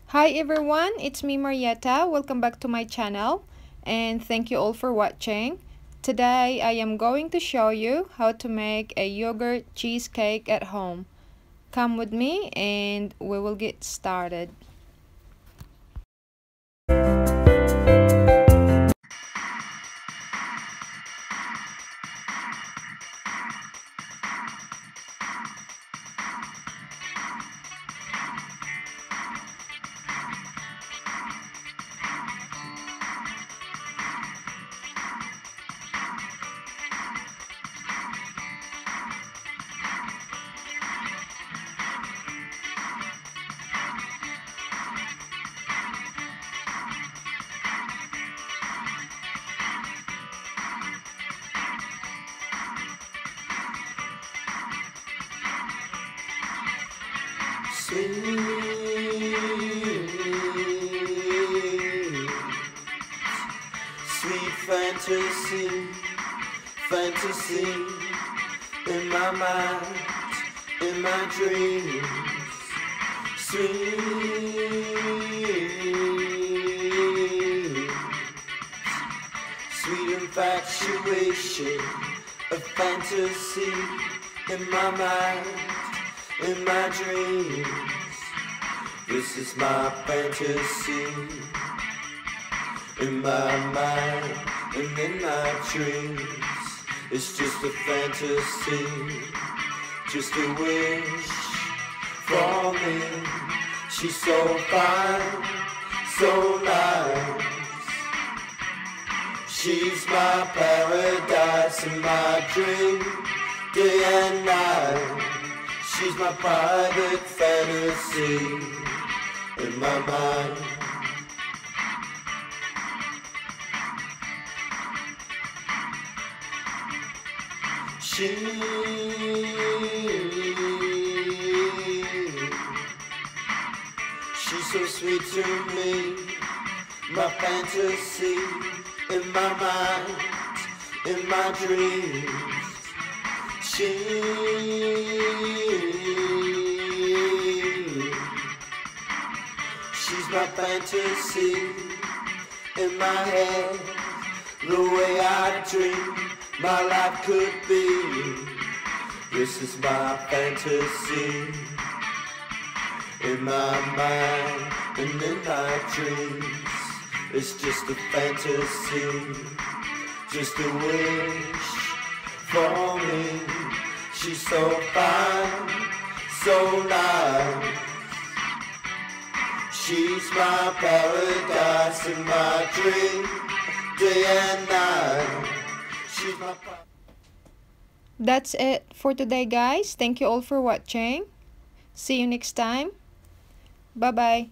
Hi everyone, it's me Marietta. Welcome back to my channel and thank you all for watching. Today I am going to show you how to make a yogurt cheesecake at home. Come with me and we will get started. Sweet fantasy in my mind, in my dreams. Sweet infatuation, a fantasy in my mind, in my dreams. This is my fantasy, in my mind and in my dreams. It's just a fantasy, just a wish for me. She's so fine, so nice. She's my paradise in my dream, day and night. She's my private fantasy in my mind. She's so sweet to me, my fantasy in my mind, in my dreams. She's my fantasy in my head, the way I dream my life could be. This is my fantasy in my mind and in my dreams. It's just a fantasy, just a wish for me. She's so fine, so nice. She's my paradise in my dream, day and night. She's my That's it for today, guys. Thank you all for watching. See you next time. Bye-bye.